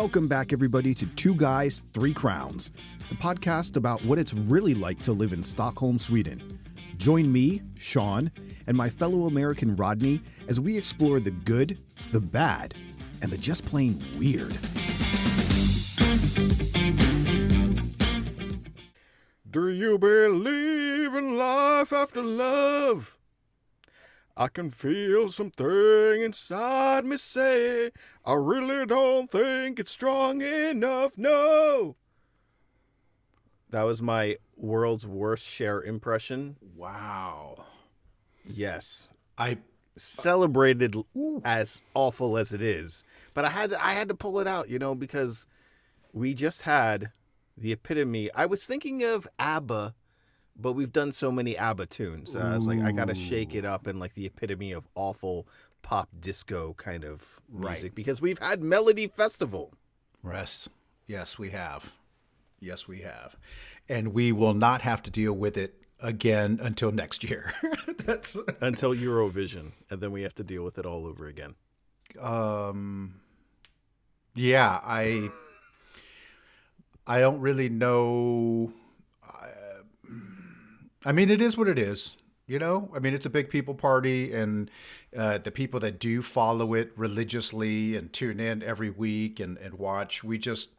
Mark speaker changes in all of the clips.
Speaker 1: Welcome back, everybody, to Two Guys, Three Crowns, the podcast about what it's really like to live in Stockholm, Sweden. Join me, Sean, and my fellow American Rodney as we explore the good, the bad, and the just plain weird. Do you believe in life after love? I can feel something inside me say, I really don't think it's strong enough, no. That was my world's worst Cher impression.
Speaker 2: Wow.
Speaker 1: Yes. I celebrated as awful as it is. But I had to pull it out, because we just had the epitome. I was thinking of ABBA, but we've done so many ABBA tunes. I was like, I got to shake it up and like the epitome of awful pop disco kind of music. Right. Because we've had Melodifestivalen.
Speaker 2: Yes, we have. Yes, we have. And we will not have to deal with it again until next year.
Speaker 1: Until Eurovision. And then we have to deal with it all over again.
Speaker 2: Yeah, I don't really know. I mean, it is what it is, I mean, it's a big people party, and the people that do follow it religiously and tune in every week and watch, we just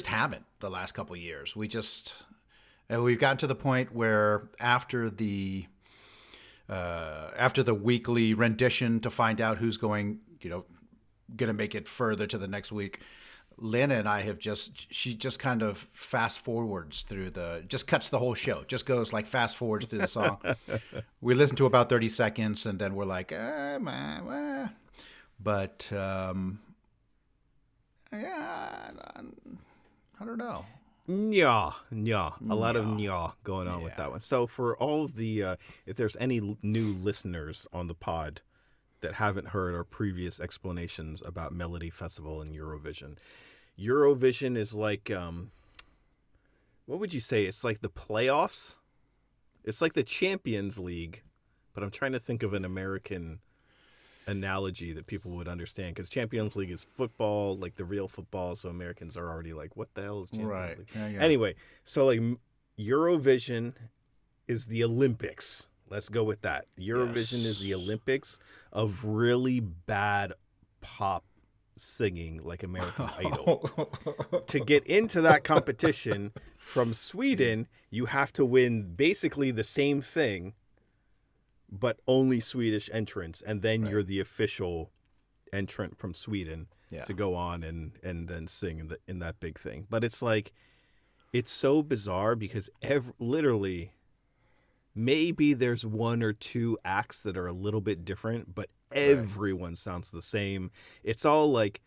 Speaker 2: haven't the last couple of years. We've gotten to the point where after the weekly rendition to find out who's going to make it further to the next week, Lena and I she just kind of fast forwards just cuts the whole show, just goes like fast forwards through the song. We listen to about 30 seconds and then we're like, but yeah, I don't know.
Speaker 1: Yeah. A lot of nya going on with that one. So for all the, if there's any new listeners on the pod that haven't heard our previous explanations about Melodifestivalen and Eurovision. Eurovision is like, what would you say? It's like the playoffs. It's like the Champions League, but I'm trying to think of an American analogy that people would understand, because Champions League is football, like the real football, so Americans are already like, what the hell is Champions League? Yeah. Anyway, so like Eurovision is the Olympics. Let's go with that. Eurovision is the Olympics of really bad pop singing, like American Idol. To get into that competition from Sweden, you have to win basically the same thing, but only Swedish entrants, and then you're the official entrant from Sweden to go on and then sing in that big thing. But it's like, it's so bizarre because literally, maybe there's one or two acts that are a little bit different, but everyone sounds the same. It's all like,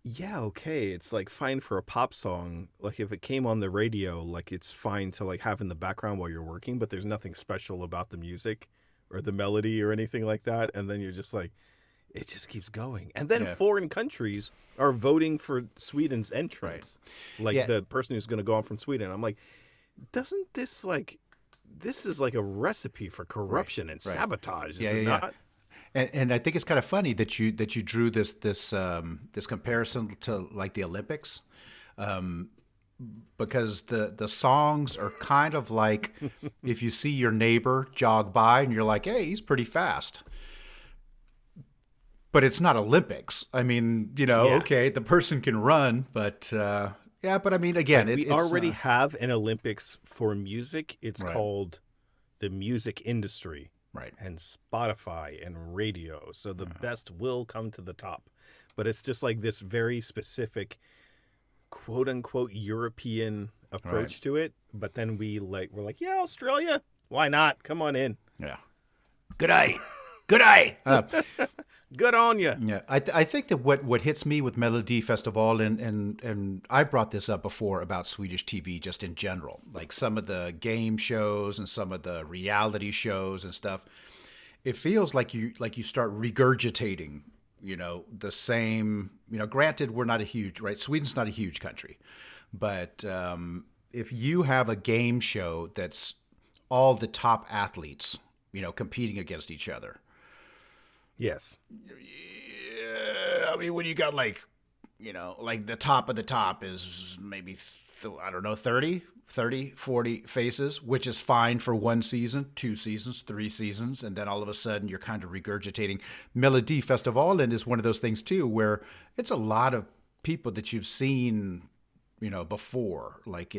Speaker 1: yeah, okay, it's like fine for a pop song. Like if it came on the radio, like it's fine to like have in the background while you're working, but there's nothing special about the music or the melody or anything like that. And then you're just like, it just keeps going. And then foreign countries are voting for Sweden's entrance. Like the person who's going to go on from Sweden. I'm like, doesn't this like... This is like a recipe for corruption and sabotage, is it not?
Speaker 2: And I think it's kind of funny that you drew this comparison to like the Olympics, because the songs are kind of like if you see your neighbor jog by and you're like, hey, he's pretty fast. But it's not Olympics. I mean, okay, the person can run, but. Yeah, but I mean, again,
Speaker 1: we already have an Olympics for music. It's called the music industry, and Spotify and radio. So the best will come to the top, but it's just like this very specific, quote unquote, European approach to it. But then we're like, yeah, Australia, why not? Come on in.
Speaker 2: Yeah.
Speaker 1: Good eye. Good on you.
Speaker 2: Yeah, I think that what hits me with Melodifestivalen, and I brought this up before about Swedish TV just in general, like some of the game shows and some of the reality shows and stuff. It feels like you start regurgitating, the same. Granted, we're not Sweden's not a huge country, but if you have a game show that's all the top athletes, competing against each other.
Speaker 1: Yes.
Speaker 2: Yeah, I mean, when you got like like the top of the top is maybe, I don't know, 30, 40 faces, which is fine for one season, 2 seasons, 3 seasons. And then all of a sudden you're kind of regurgitating. Melodifestivalen is one of those things too, where it's a lot of people that you've seen, before. Like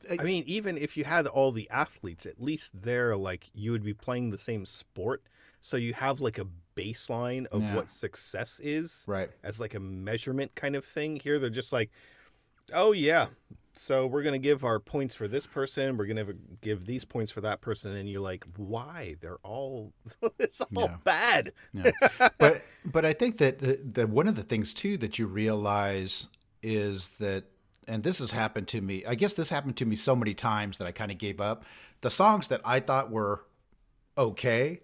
Speaker 1: I mean, even if you had all the athletes, at least there, like, you would be playing the same sport. So you have like a baseline of what success is,
Speaker 2: right,
Speaker 1: as like a measurement kind of thing. Here, they're just like, oh yeah, so we're going to give our points for this person. We're going to give these points for that person. And you're like, why? They're all, it's all bad.
Speaker 2: Yeah. But I think that the one of the things too that you realize is that, and this has happened to me, I guess this happened to me so many times that I kind of gave up. The songs that I thought were okay,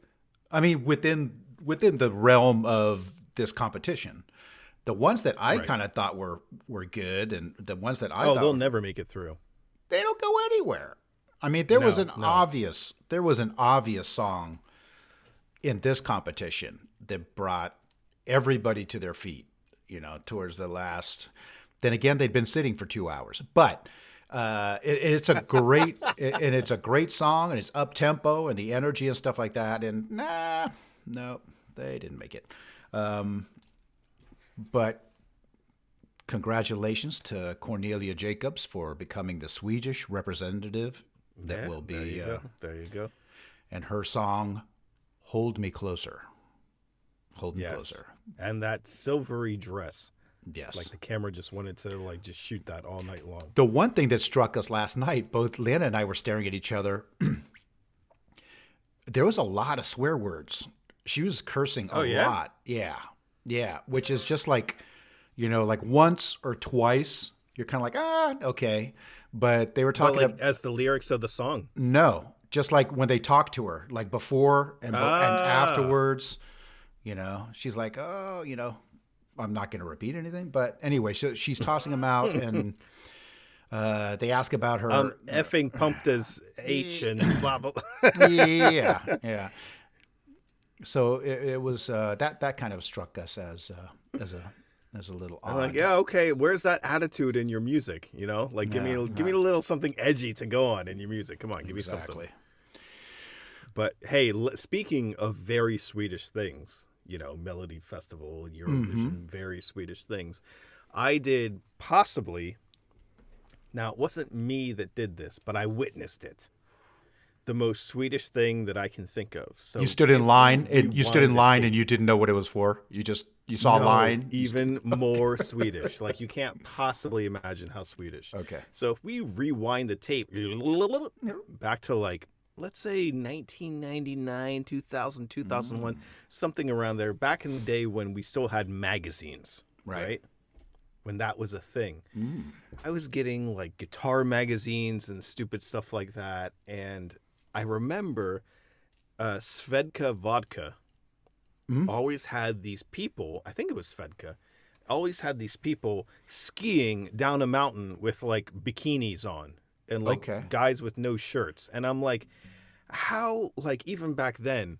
Speaker 2: I mean, within the realm of this competition, the ones that I kind of thought were good, and the ones that I thought
Speaker 1: they'll never make it through.
Speaker 2: They don't go anywhere. I mean, there was an obvious song in this competition that brought everybody to their feet, towards the last. Then again, they'd been sitting for 2 hours, but it's a great and it's a great song, and it's up tempo and the energy and stuff like that. And no, they didn't make it. But congratulations to Cornelia Jakobs for becoming the Swedish representative that will be.
Speaker 1: There you go.
Speaker 2: And her song, "Hold Me Closer." Hold me closer.
Speaker 1: And that silvery dress.
Speaker 2: Yes.
Speaker 1: Like the camera just wanted to just shoot that all night long.
Speaker 2: The one thing that struck us last night, both Lana and I were staring at each other. There was a lot of swear words. She was cursing a lot. Yeah. Yeah. Which is just like, like once or twice, you're kind of like, okay. But they were talking
Speaker 1: as the lyrics of the song.
Speaker 2: No, just like when they talked to her, like before and afterwards, she's like, I'm not going to repeat anything, but anyway, so she's tossing them out, and they ask about her
Speaker 1: effing pumped as H and blah blah.
Speaker 2: yeah. So it was that kind of struck us as a little odd.
Speaker 1: I'm like, yeah, okay. Where's that attitude in your music? Like give me a little something edgy to go on in your music. Come on, give me something. But hey, speaking of very Swedish things. Melodifestivalen, Eurovision, very Swedish things. I did possibly, now it wasn't me that did this, but I witnessed it. The most Swedish thing that I can think of. So
Speaker 2: you stood in line, and you didn't know what it was for. You saw a line.
Speaker 1: Even more Swedish. Like you can't possibly imagine how Swedish.
Speaker 2: Okay.
Speaker 1: So if we rewind the tape back to like, let's say 1999, 2000, 2001, something around there, back in the day when we still had magazines, right? When that was a thing. I was getting like guitar magazines and stupid stuff like that. And I remember Svedka Vodka always had these people, I think it was Svedka, always had these people skiing down a mountain with like bikinis on. And like guys with no shirts. And I'm like, how, like even back then,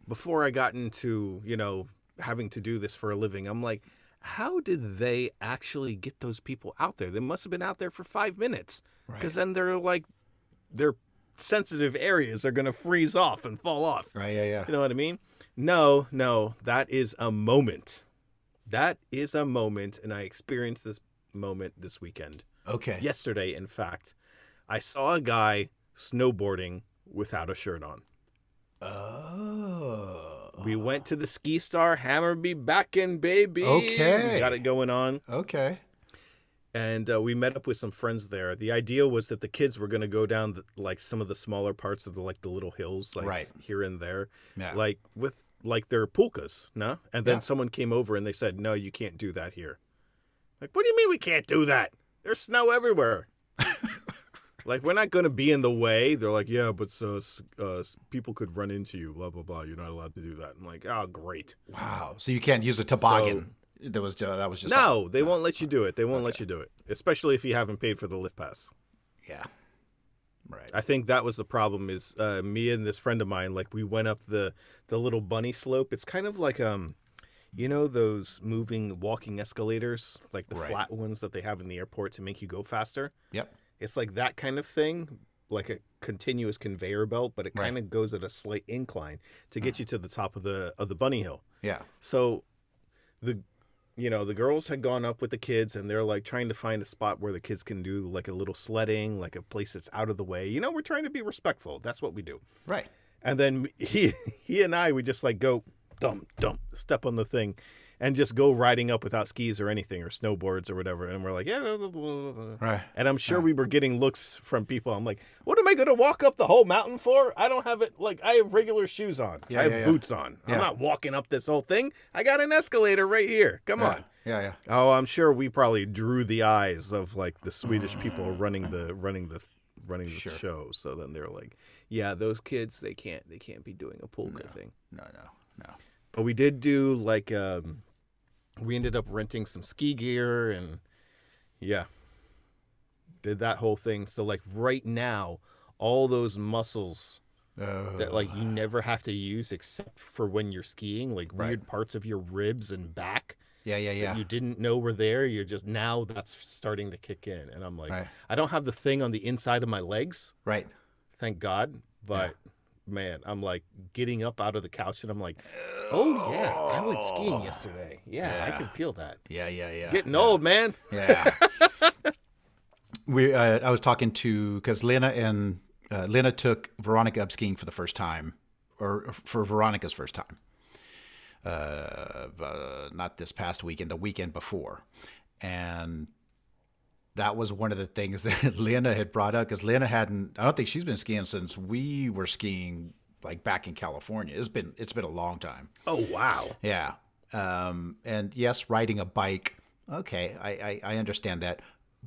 Speaker 1: before I got into, having to do this for a living, I'm like, how did they actually get those people out there? They must have been out there for 5 minutes. Because then they're like, their sensitive areas are going to freeze off and fall off.
Speaker 2: Right, yeah.
Speaker 1: You know what I mean? No, that is a moment. That is a moment. And I experienced this moment this weekend.
Speaker 2: Okay.
Speaker 1: Yesterday, in fact. I saw a guy snowboarding without a shirt on.
Speaker 2: Oh.
Speaker 1: We went to the Ski Star, Hammarby backin', baby.
Speaker 2: Okay.
Speaker 1: We got it going on.
Speaker 2: Okay.
Speaker 1: And we met up with some friends there. The idea was that the kids were going to go down like some of the smaller parts of the little hills, like here and there, like with like their pulkas, no? And then someone came over and they said, "No, you can't do that here." Like, what do you mean we can't do that? There's snow everywhere. Like, we're not going to be in the way. They're like, yeah, but people could run into you, blah, blah, blah. You're not allowed to do that. I'm like, oh, great.
Speaker 2: Wow. So you can't use a toboggan. That was just...
Speaker 1: No, they won't let you do it. They won't let you do it, especially if you haven't paid for the lift pass.
Speaker 2: Yeah. Right.
Speaker 1: I think that was the problem is me and this friend of mine, like, we went up the little bunny slope. It's kind of like, You know those moving walking escalators, like the
Speaker 2: Right.
Speaker 1: flat ones that they have in the airport to make you go faster?
Speaker 2: Yep.
Speaker 1: It's like that kind of thing, like a continuous conveyor belt, but it
Speaker 2: Right.
Speaker 1: kind of goes at a slight incline to get you to the top of the bunny hill.
Speaker 2: Yeah.
Speaker 1: So the girls had gone up with the kids, and they're like trying to find a spot where the kids can do like a little sledding, like a place that's out of the way. You know, we're trying to be respectful. That's what we do.
Speaker 2: Right.
Speaker 1: And then he and I would just like go dump, step on the thing and just go riding up without skis or anything or snowboards or whatever. And we're like, yeah. Blah, blah, blah, blah.
Speaker 2: Right.
Speaker 1: And I'm sure we were getting looks from people. I'm like, what am I going to walk up the whole mountain for? I don't have it. Like, I have regular shoes on. I have boots on.
Speaker 2: Yeah.
Speaker 1: I'm not walking up this whole thing. I got an escalator right here. Come on.
Speaker 2: Yeah.
Speaker 1: Oh, I'm sure we probably drew the eyes of like the Swedish people running the show. So then they're like, yeah, those kids, they can't be doing a polka thing.
Speaker 2: No.
Speaker 1: But we did do like we ended up renting some ski gear and did that whole thing. So like right now, all those muscles that like you never have to use except for when you're skiing, like weird parts of your ribs and back.
Speaker 2: Yeah.
Speaker 1: That you didn't know were there. You're just now that's starting to kick in. And I'm like, I don't have the thing on the inside of my legs.
Speaker 2: Right.
Speaker 1: Thank God. But man, I'm like getting up out of the couch and I'm like, oh yeah, I went skiing yesterday. Yeah, I can feel that.
Speaker 2: Yeah.
Speaker 1: Getting old, man.
Speaker 2: Yeah. I was talking to, because Lena took Veronica up skiing for the first time, or for Veronica's first time. Not this past weekend, the weekend before. And that was one of the things that Lena had brought up, because Lena I don't think she's been skiing since we were skiing like back in California. It's been a long time.
Speaker 1: Oh, wow.
Speaker 2: Yeah. And yes, riding a bike. Okay. I understand that,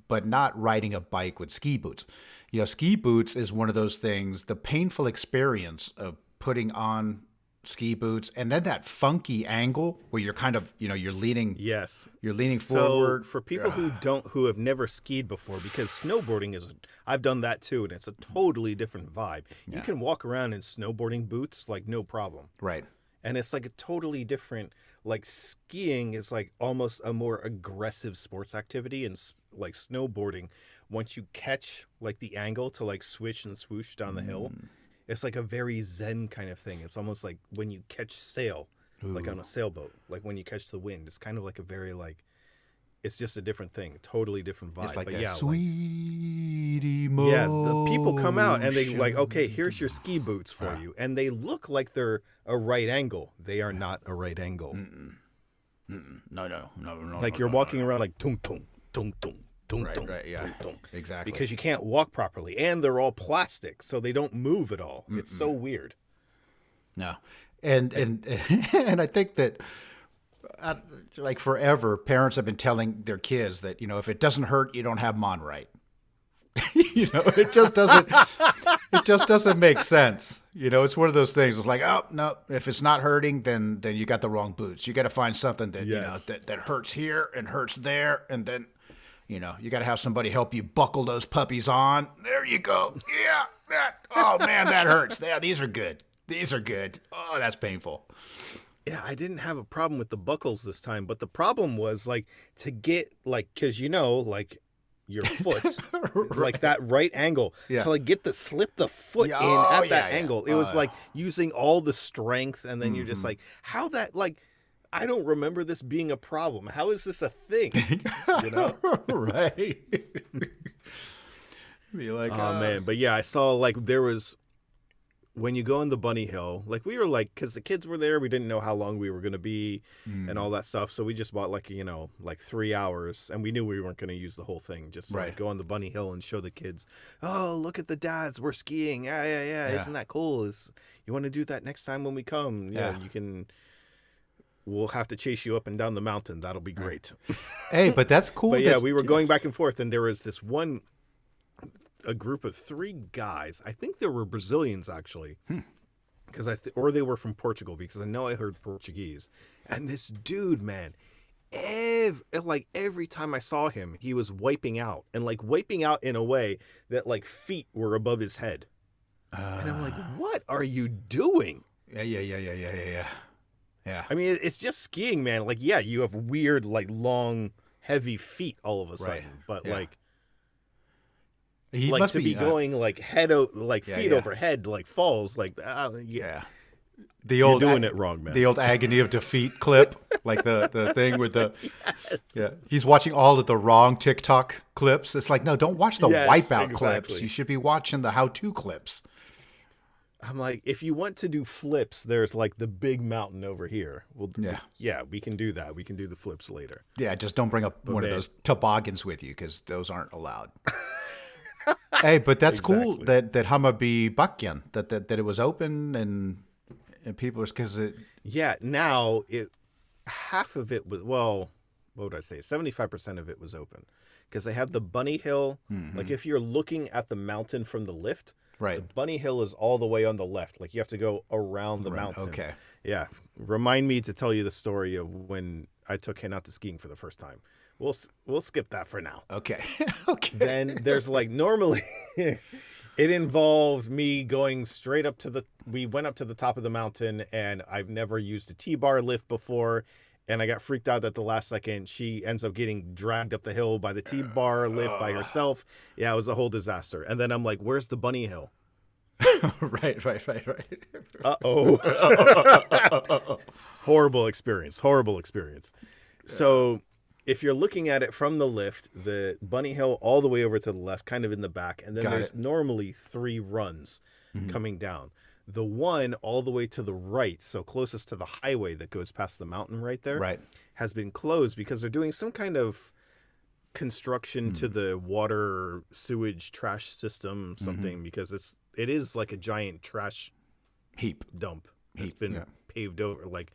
Speaker 2: but not riding a bike with ski boots. You know, ski boots is one of those things, the painful experience of putting on ski boots and then that funky angle where you're kind of, you're leaning.
Speaker 1: Yes.
Speaker 2: You're leaning
Speaker 1: so
Speaker 2: forward.
Speaker 1: For people who have never skied before, because snowboarding I've done that too, and it's a totally different vibe. Yeah. You can walk around in snowboarding boots like no problem.
Speaker 2: Right.
Speaker 1: And it's like a totally different, like skiing is like almost a more aggressive sports activity, and like snowboarding, once you catch like the angle to like switch and swoosh down the hill, it's like a very zen kind of thing. It's almost like when you catch sail, like on a sailboat, like when you catch the wind. It's kind of like a very like, it's just a different thing, totally different vibe.
Speaker 2: It's like
Speaker 1: but
Speaker 2: that
Speaker 1: yeah,
Speaker 2: sweet emotion.
Speaker 1: Yeah, the people come out and they like, okay, here's your ski boots for you, and they look like they're a right angle. They are not a right angle.
Speaker 2: No.
Speaker 1: Like you're walking around like tung tung tung tung.
Speaker 2: Right, yeah, exactly.
Speaker 1: Because you can't walk properly, and they're all plastic, so they don't move at all. It's so weird.
Speaker 2: No, and I think that like forever, parents have been telling their kids that if it doesn't hurt, you don't have them on right. It just doesn't make sense. It's one of those things. It's like, oh no, if it's not hurting, then you got the wrong boots. You got to find something that that hurts here and hurts there, and then. You got to have somebody help you buckle those puppies on. There you go. Yeah. Oh, man, that hurts. Yeah, these are good. Oh, that's painful.
Speaker 1: Yeah, I didn't have a problem with the buckles this time, but the problem was, like, to get, like, because, like, your foot, like that right angle, to, like, slip the foot in at that angle. It was, like, using all the strength, and then you're just like, how that, like... I don't remember this being a problem. How is this a thing?
Speaker 2: Right. Be like,
Speaker 1: oh man. But yeah, I saw like there was, when you go in the bunny hill, like we were like, cause the kids were there. We didn't know how long we were going to be and all that stuff. So we just bought like, like 3 hours, and we knew we weren't going to use the whole thing. Just like go on the bunny hill and show the kids, oh, look at the dads. We're skiing. Yeah. Isn't that cool? You want to do that next time when we come? Yeah. You can. We'll have to chase you up and down the mountain. That'll be great.
Speaker 2: Hey, but that's cool.
Speaker 1: But yeah, we were going back and forth, and there was this a group of 3 guys. I think they were Brazilians, actually. Because or they were from Portugal, because I know I heard Portuguese. And this dude, man, every time I saw him, he was wiping out. And like wiping out in a way that like feet were above his head. And I'm like, what are you doing?
Speaker 2: Yeah. Yeah.
Speaker 1: I mean, it's just skiing, man. Like, yeah, you have weird, like, long, heavy feet all of a sudden,
Speaker 2: Right.
Speaker 1: but
Speaker 2: Yeah.
Speaker 1: like,
Speaker 2: He
Speaker 1: like
Speaker 2: must
Speaker 1: to be going like
Speaker 2: yeah,
Speaker 1: feet
Speaker 2: yeah.
Speaker 1: overhead, like falls, like
Speaker 2: Yeah. The
Speaker 1: you're
Speaker 2: old
Speaker 1: doing it wrong, man.
Speaker 2: the old agony of defeat clip, like the thing with the yeah. He's watching all of the wrong TikTok clips. It's like, no, don't watch the
Speaker 1: Yes,
Speaker 2: wipeout clips.
Speaker 1: exactly.
Speaker 2: You should be watching the how-to clips.
Speaker 1: I'm like, if you want to do flips, there's like the big mountain over here. Well,
Speaker 2: Yeah.
Speaker 1: we can do that. We can do the flips later.
Speaker 2: Yeah, just don't bring up one
Speaker 1: man.
Speaker 2: of those toboggans with you because those aren't allowed. Hey, but that's cool
Speaker 1: Exactly.
Speaker 2: that Hammarby Backen that it was open and people was because it
Speaker 1: Yeah, now half of it was, well, what would I say? 75% of it was open because they have the bunny hill. Like if you're looking at the mountain from the lift,
Speaker 2: right.
Speaker 1: the bunny hill is all the way on the left. Like you have to go around the mountain.
Speaker 2: Okay.
Speaker 1: Yeah. Remind me to tell you the story of when I took Hen out to skiing for the first time. We'll skip that for now.
Speaker 2: Okay. Okay.
Speaker 1: Then there's like normally it involved me going straight up to we went up to the top of the mountain, and I've never used a T-bar lift before, and I got freaked out at the last second. She ends up getting dragged up the hill by the T-bar lift by herself. Yeah, it was a whole disaster. And then I'm like, where's the bunny hill?
Speaker 2: Right.
Speaker 1: Uh-oh. Horrible experience. So if you're looking at it from the lift, the bunny hill all the way over to the left, kind of in the back, and then there's normally 3 runs coming down. The one all the way to the right, so closest to the highway that goes past the mountain right there,
Speaker 2: Right.
Speaker 1: has been closed because they're doing some kind of construction to the water sewage trash system, something, because it is like a giant trash
Speaker 2: Heap.
Speaker 1: dump that's been paved over, like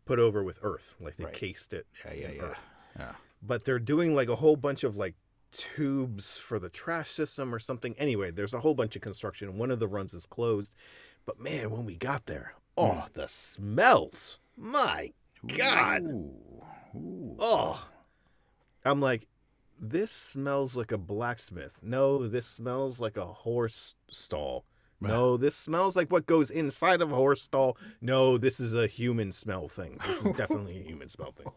Speaker 1: put over with earth, like they cased it in earth.
Speaker 2: Yeah.
Speaker 1: But they're doing like a whole bunch of like tubes for the trash system or something. Anyway, there's a whole bunch of construction. One of the runs is closed. But man, when we got there, the smells. My God. Oh. I'm like, this smells like a blacksmith. No, this smells like a horse stall. No, this smells like what goes inside of a horse stall. No, this is a human smell thing. This is definitely a human smell thing.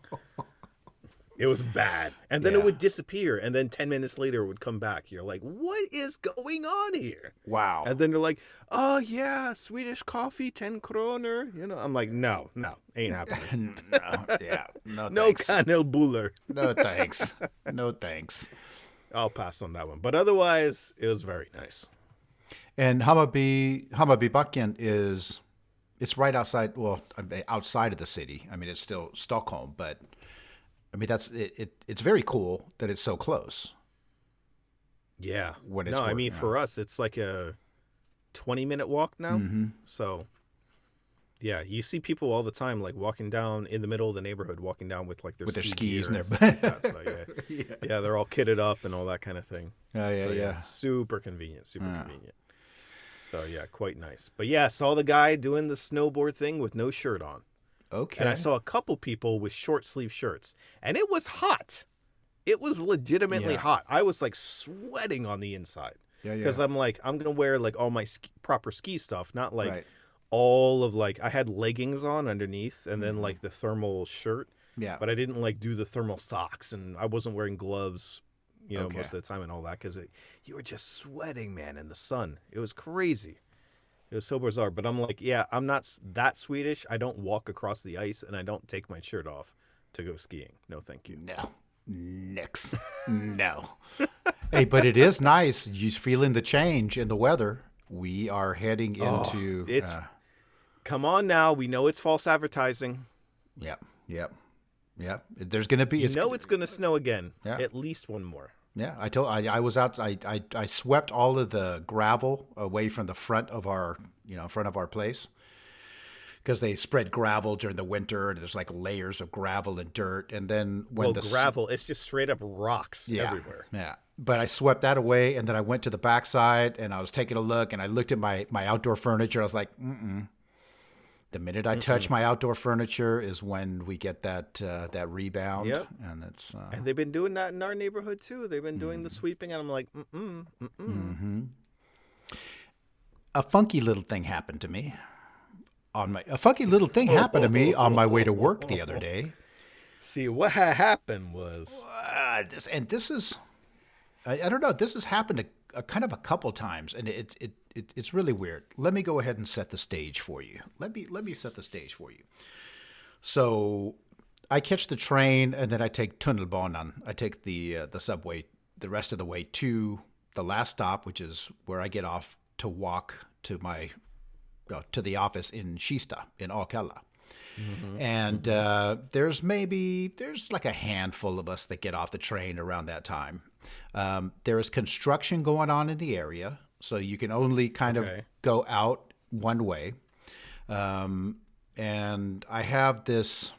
Speaker 1: It was bad. And then it would disappear. And then 10 minutes later, it would come back. You're like, what is going on here?
Speaker 2: Wow.
Speaker 1: And then they're like, oh, yeah, Swedish coffee, 10 kroner. You know, I'm like, no, ain't happening. No kanelbuller.
Speaker 2: No thanks. No thanks.
Speaker 1: I'll pass on that one. But otherwise, it was very nice.
Speaker 2: And Hammarby Backen it's right outside, well, outside of the city. I mean, it's still Stockholm, but I mean, it's very cool that it's so close.
Speaker 1: Yeah.
Speaker 2: I
Speaker 1: mean, for us, it's like a 20-minute walk now.
Speaker 2: Mm-hmm.
Speaker 1: So, yeah, you see people all the time, like walking down in the middle of the neighborhood, walking down with like their skis and
Speaker 2: their
Speaker 1: like that. So, yeah, they're all kitted up and all that kind of thing.
Speaker 2: Yeah.
Speaker 1: It's super convenient. So, yeah, quite nice. But yeah, saw the guy doing the snowboard thing with no shirt on.
Speaker 2: Okay.
Speaker 1: And I saw a couple people with short sleeve shirts, and it was hot. It was legitimately hot. I was like sweating on the inside because I'm like, I'm going to wear like all my proper ski stuff, not like all of like, I had leggings on underneath and then like the thermal shirt.
Speaker 2: Yeah.
Speaker 1: But I didn't like do the thermal socks, and I wasn't wearing gloves, most of the time and all that because you were just sweating, man, in the sun. It was crazy. It was so bizarre. But I'm like, yeah, I'm not that Swedish. I don't walk across the ice, and I don't take my shirt off to go skiing. No, thank you.
Speaker 2: No. Nix. No. Hey, but it is nice. You're feeling the change in the weather. We are heading into...
Speaker 1: Come on now. We know it's false advertising.
Speaker 2: Yep. There's going to be...
Speaker 1: it's going to snow again.
Speaker 2: Yeah.
Speaker 1: At least one more.
Speaker 2: Yeah, I was out. I swept all of the gravel away from the front of our place because they spread gravel during the winter. And there's like layers of gravel and dirt, and then when
Speaker 1: gravel, it's just straight up rocks everywhere.
Speaker 2: Yeah, but I swept that away, and then I went to the backside and I was taking a look, and I looked at my outdoor furniture. I was like, The minute I touch my outdoor furniture is when we get that rebound.
Speaker 1: Yep.
Speaker 2: And it's
Speaker 1: and they've been doing that in our neighborhood too. They've been doing the sweeping, and I'm like,
Speaker 2: A funky little thing happened to me. a funky little thing happened to me on my way to work the other day.
Speaker 1: See, what happened was
Speaker 2: this is, I don't know. This has happened a kind of a couple times, and it's really weird. Let me go ahead and set the stage for you. Let me set the stage for you. So I catch the train, and then I take tunnelbanan. I take the subway the rest of the way to the last stop, which is where I get off to walk to to the office in Kista in Akalla. Mm-hmm. And there's like a handful of us that get off the train around that time. There is construction going on in the area, so you can only kind of go out one way. And I have this.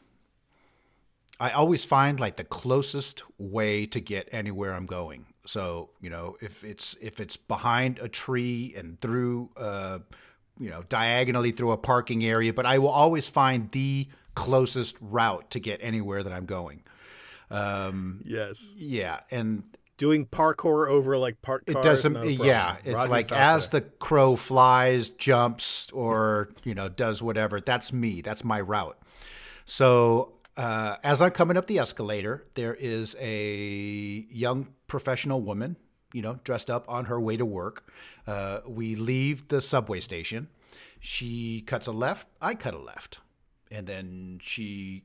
Speaker 2: I always find like the closest way to get anywhere I'm going. So if it's behind a tree and through diagonally through a parking area, but I will always find the closest route to get anywhere that I'm going.
Speaker 1: Yes.
Speaker 2: Yeah, and
Speaker 1: doing parkour over like parked cars.
Speaker 2: It doesn't.
Speaker 1: No
Speaker 2: yeah, it's
Speaker 1: Rodney's
Speaker 2: like as the crow flies, jumps, or does whatever. That's me. That's my route. So as I'm coming up the escalator, there is a young professional woman, dressed up on her way to work. We leave the subway station. She cuts a left. I cut a left. And then she,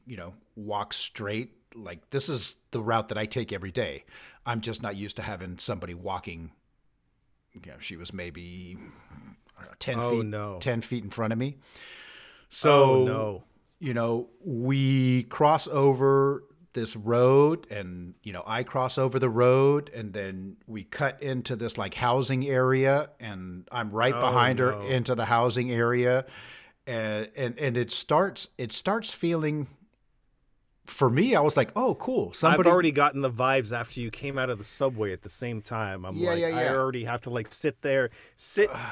Speaker 2: walks straight. Like, this is the route that I take every day. I'm just not used to having somebody walking. She was maybe 10 feet in front of me. So, we cross over this road, and I cross over the road, and then we cut into this like housing area, and I'm right behind her into the housing area, and it starts feeling. For me, I was like, "Oh, cool!"
Speaker 1: I've already gotten the vibes after you came out of the subway at the same time. I already have to like sit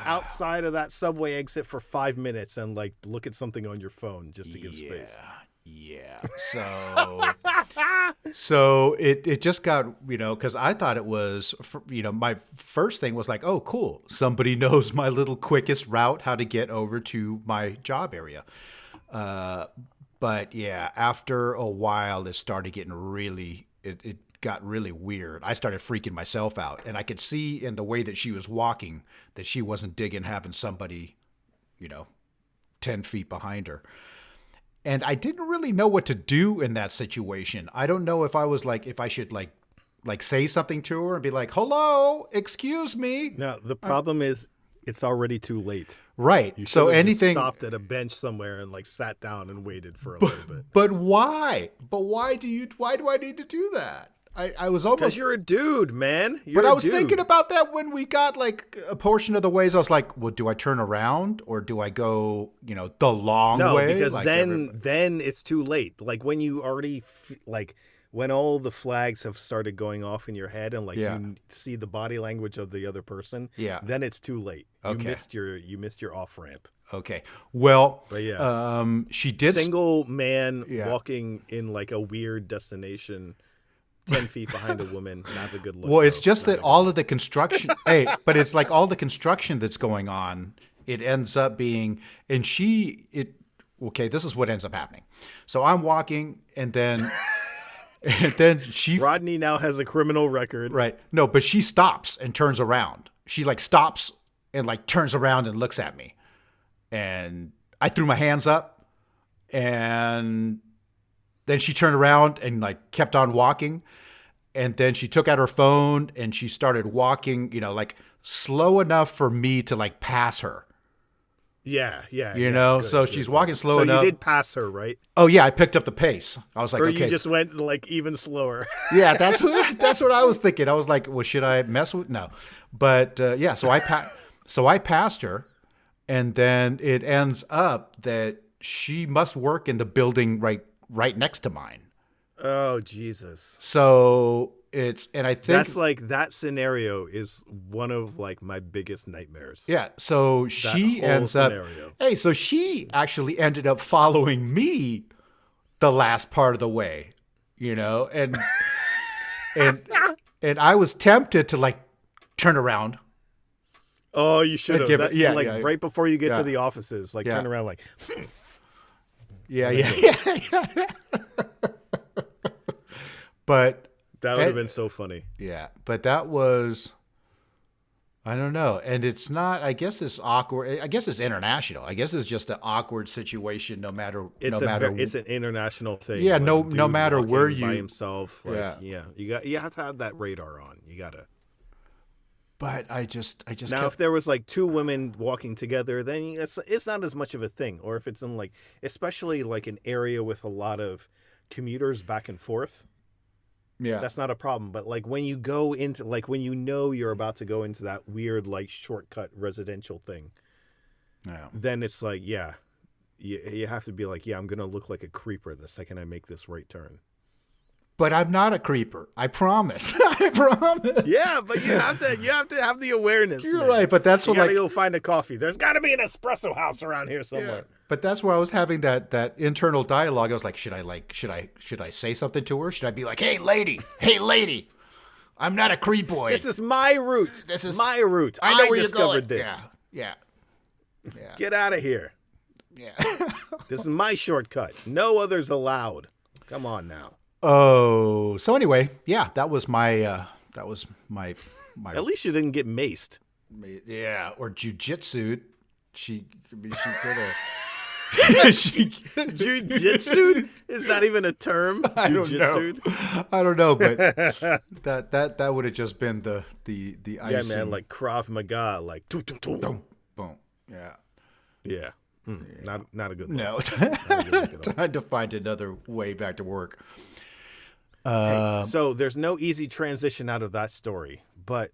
Speaker 1: outside of that subway exit for 5 minutes and like look at something on your phone just to give space.
Speaker 2: Yeah. So it just got, because I thought it was, my first thing was like, oh, cool. Somebody knows my little quickest route, how to get over to my job area. But yeah, after a while, it started getting it got really weird. I started freaking myself out, and I could see in the way that she was walking that she wasn't digging having somebody, 10 feet behind her. And I didn't really know what to do in that situation. I don't know if I should say something to her and be like, hello, excuse me.
Speaker 1: No, the problem is it's already too late.
Speaker 2: Right.
Speaker 1: You
Speaker 2: so anything
Speaker 1: just stopped at a bench somewhere and like sat down and waited for a little bit.
Speaker 2: But why? Why do I need to do that? I was almost,
Speaker 1: because you're a dude, man.
Speaker 2: I was thinking about that when we got like a portion of the ways. I was like, well, do I turn around or do I go, the long way?
Speaker 1: No, because then it's too late. Like when you already when all the flags have started going off in your head and you see the body language of the other person, then it's too late.
Speaker 2: Okay.
Speaker 1: You missed your off ramp.
Speaker 2: Okay. Well,
Speaker 1: but
Speaker 2: she did
Speaker 1: single man walking in like a weird destination 10 feet behind a woman, not a good look.
Speaker 2: Well, it's just that all of the construction, but it's like all the construction that's going on, it ends up being, this is what ends up happening. So I'm walking, and then
Speaker 1: Rodney now has a criminal record.
Speaker 2: Right. No, but she stops and turns around. She like stops and like turns around and looks at me. And I threw my hands up, and then she turned around and like kept on walking. And then she took out her phone and she started walking, like slow enough for me to like pass her.
Speaker 1: Yeah.
Speaker 2: So she's walking slow enough.
Speaker 1: So you did pass her, right?
Speaker 2: Oh yeah, I picked up the pace. I was like,
Speaker 1: or
Speaker 2: okay.
Speaker 1: you just went like even slower.
Speaker 2: Yeah, that's what I was thinking. I was like, well, should I mess with? No, but so I passed her, and then it ends up that she must work in the building right next to mine.
Speaker 1: Oh, Jesus.
Speaker 2: So and I think
Speaker 1: that's like, that scenario is one of like my biggest nightmares.
Speaker 2: Yeah. So she ends scenario. So she actually ended up following me the last part of the way, and I was tempted to like turn around
Speaker 1: Oh, you should have.
Speaker 2: Yeah,
Speaker 1: right before you get
Speaker 2: Yeah.
Speaker 1: to the offices, like turn around, like.
Speaker 2: Yeah. But
Speaker 1: That would have been so funny.
Speaker 2: yeah, but that was, I don't know. And it's not, I guess it's awkward. I guess it's international. I guess it's just an awkward situation no matter.
Speaker 1: It's an international thing.
Speaker 2: Yeah,
Speaker 1: Like,
Speaker 2: no
Speaker 1: dude
Speaker 2: matter
Speaker 1: walking
Speaker 2: where
Speaker 1: by
Speaker 2: you.
Speaker 1: himself. Like, you have to have that radar on. You gotta.
Speaker 2: But I just
Speaker 1: Now, if there was like two women walking together, then it's not as much of a thing. Or if it's in like, especially like an area with a lot of commuters back and forth, that's not a problem. But like when you go into like when you know you're about to go into that weird like shortcut residential thing, then it's like you have to be like, I'm gonna look like a creeper the second I make this right turn.
Speaker 2: But I'm not a creeper. I promise. I promise.
Speaker 1: Yeah, but you have to have the awareness.
Speaker 2: You're
Speaker 1: man.
Speaker 2: right, but that's what
Speaker 1: you gotta go find a coffee. There's got to be an espresso house around here somewhere.
Speaker 2: Yeah. But that's where I was having that internal dialogue. I was like, should I say something to her? Should I be like, hey lady, I'm not a creep boy.
Speaker 1: This is my route. This is my route.
Speaker 2: I know where
Speaker 1: discovered
Speaker 2: you're going.
Speaker 1: this.
Speaker 2: Yeah.
Speaker 1: Get out of here.
Speaker 2: Yeah.
Speaker 1: This is my shortcut. No others allowed. Come on now.
Speaker 2: Oh, so anyway, that was my
Speaker 1: At least you didn't get maced.
Speaker 2: Yeah, or jujitsu. She could have.
Speaker 1: Jujitsu? Is that even a term?
Speaker 2: I don't know, but that would have just been the icing.
Speaker 1: Yeah, man, like Krav Maga, like
Speaker 2: boom, boom.
Speaker 1: Yeah. Not a good look.
Speaker 2: No. Trying to find another way back to work.
Speaker 1: So there's no easy transition out of that story, but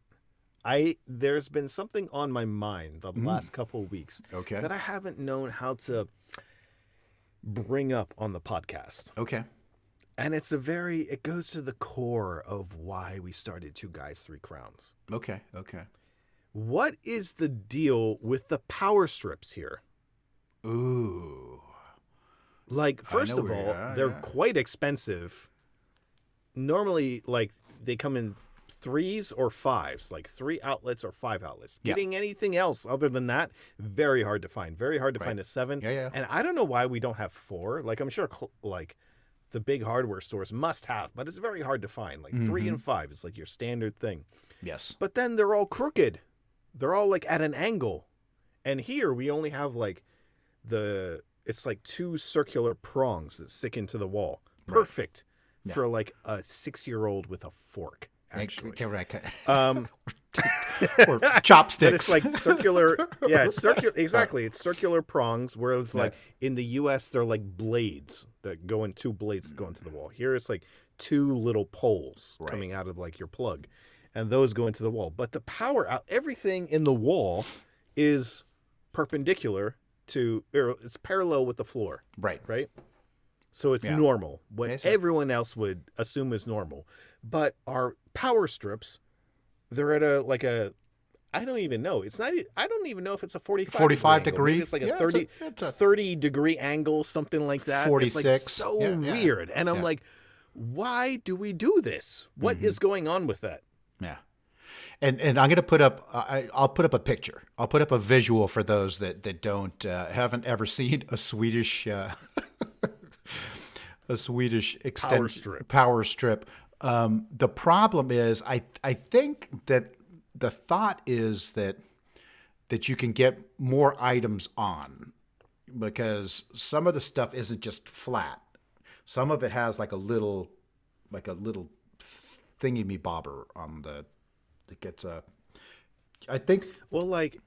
Speaker 1: there's been something on my mind the last couple of weeks that I haven't known how to bring up on the podcast.
Speaker 2: Okay.
Speaker 1: And it goes to the core of why we started Two Guys, Three Crowns.
Speaker 2: Okay.
Speaker 1: What is the deal with the power strips here?
Speaker 2: Ooh.
Speaker 1: Like, first of all, they're quite expensive. Normally, like, they come in 3s or 5s, like 3 outlets or 5 outlets. Getting anything else other than that, very hard to find. Very hard to find a 7.
Speaker 2: Yeah.
Speaker 1: And I don't know why we don't have 4. Like, I'm sure, like, the big hardware stores must have, but it's very hard to find. Like, 3 and 5 is, like, your standard thing.
Speaker 2: Yes.
Speaker 1: But then they're all crooked. They're all, like, at an angle. And here, we only have, like, it's like 2 circular prongs that stick into the wall. Perfect. For like a 6-year-old with a fork, actually.
Speaker 2: Correct.
Speaker 1: Or
Speaker 2: chopsticks.
Speaker 1: But it's like circular. Yeah, it's circular. Exactly. It's circular prongs, whereas like in the U.S. they're like blades that go in 2 blades that go into the wall. Here it's like 2 little poles coming out of like your plug, and those go into the wall. But the power out, everything in the wall is perpendicular it's parallel with the floor. Right. So it's normal, what everyone else would assume is normal. But our power strips, they're at I don't even know. I don't even know if it's a 45
Speaker 2: degree.
Speaker 1: Maybe it's like a 30 degree angle, something like that.
Speaker 2: 46.
Speaker 1: It's like so weird. And I'm like, why do we do this? What is going on with that?
Speaker 2: Yeah. And I'm going to put up, I'll put up a picture. I'll put up a visual for those that haven't ever seen a Swedish power strip. The problem is, I think that the thought is that you can get more items on, because some of the stuff isn't just flat. Some of it has like a little thingy-me-bobber on that gets I think.
Speaker 1: Well, like,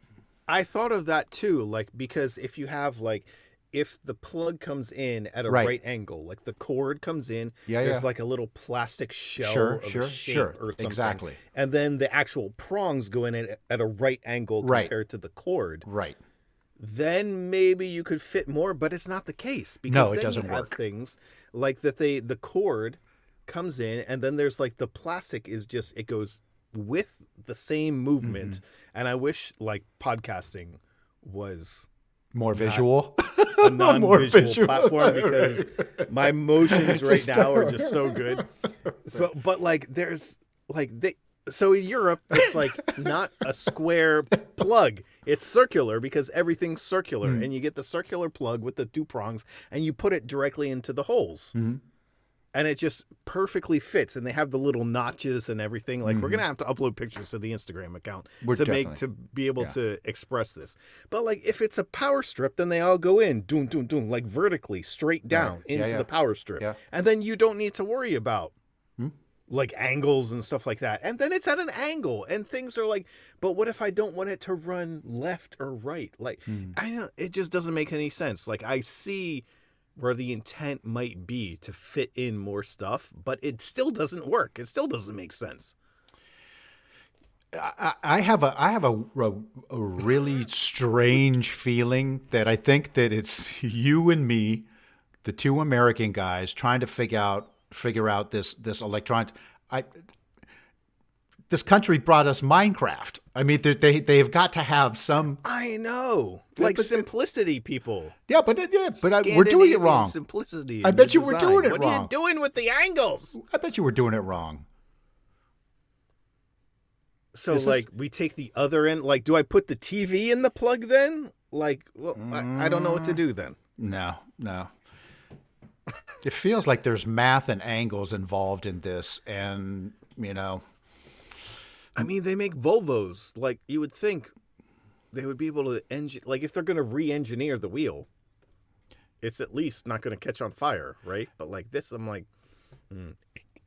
Speaker 1: I thought of that too, like, because if you have like, if the plug comes in at a right angle, like the cord comes in, there's like a little plastic shell of a shape or something.
Speaker 2: Exactly.
Speaker 1: And then the actual prongs go in at a right angle compared to the cord.
Speaker 2: Right.
Speaker 1: Then maybe you could fit more, but it's not the case. Because
Speaker 2: it
Speaker 1: then
Speaker 2: doesn't
Speaker 1: you have
Speaker 2: work.
Speaker 1: things like that the cord comes in, and then there's like the plastic is just, it goes with the same movement. And I wish like podcasting was
Speaker 2: more visual.
Speaker 1: A non-visual platform, because my motions right now are just so good. So, but like, there's like So in Europe, it's like not a square plug. It's circular because everything's circular. And you get the circular plug with the 2 prongs and you put it directly into the holes. And it just perfectly fits. And they have the little notches and everything. Like we're going to have to upload pictures to the Instagram account to be able to express this. But like if it's a power strip, then they all go in, doom, doom, doom, like vertically straight down into the power strip. Yeah. And then you don't need to worry about like angles and stuff like that. And then it's at an angle and things are like, but what if I don't want it to run left or right? Like, I know it just doesn't make any sense. Like I see where the intent might be to fit in more stuff, but it still doesn't work. It still doesn't make sense.
Speaker 2: I have a really strange feeling that I think that it's you and me, the 2 American guys, trying to figure out this electronic. This country brought us Minecraft. I mean, they've got to have some.
Speaker 1: I know, like simplicity, people.
Speaker 2: Yeah, but we're doing it wrong.
Speaker 1: Simplicity.
Speaker 2: I bet you we're doing it wrong.
Speaker 1: What are you doing with the angles?
Speaker 2: I bet you were doing it wrong.
Speaker 1: So, like, we take the other end. Like, do I put the TV in the plug then? Like, well, I don't know what to do then.
Speaker 2: No. It feels like there's math and angles involved in this, and
Speaker 1: I mean, they make Volvos. Like, you would think they would be able to like, if they're going to re-engineer the wheel, it's at least not going to catch on fire, right? But like this, I'm like,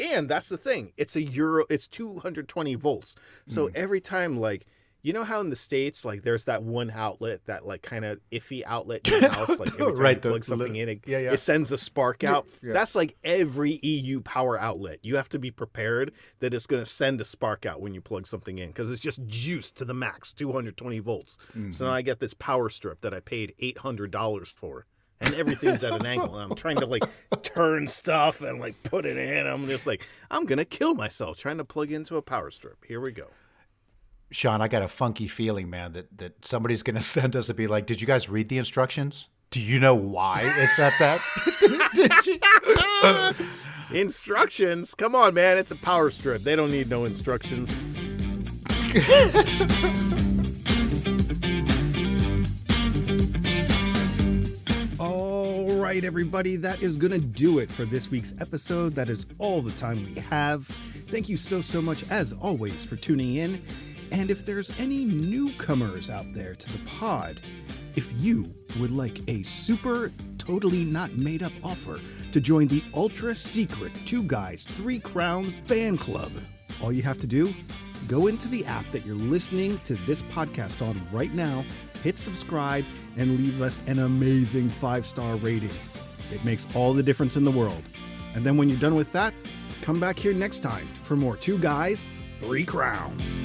Speaker 1: And that's the thing. It's it's 220 volts. So every time, like, you know how in the States, like, there's that one outlet, that like kind of iffy outlet in your house, like every time you plug something in, it sends a spark out. Yeah. That's like every EU power outlet. You have to be prepared that it's going to send a spark out when you plug something in, because it's just juiced to the max, 220 volts. So now I get this power strip that I paid $800 for. And everything's at an angle. And I'm trying to like turn stuff and like put it in. I'm just like, I'm going to kill myself trying to plug into a power strip. Here we go.
Speaker 2: Sean, I got a funky feeling, man, that somebody's going to send us and be like, did you guys read the instructions? Do you know why it's at that?
Speaker 1: Instructions? Come on, man. It's a power strip. They don't need no instructions. All right, everybody. That is going to do it for this week's episode. That is all the time we have. Thank you so much, as always, for tuning in. And if there's any newcomers out there to the pod, if you would like a super totally not made up offer to join the ultra secret 2 Guys 3 Crowns fan club, all you have to do, go into the app that you're listening to this podcast on right now, hit subscribe, and leave us an amazing 5-star rating. It makes all the difference in the world. And then when you're done with that, come back here next time for more 2 Guys, 3 Crowns.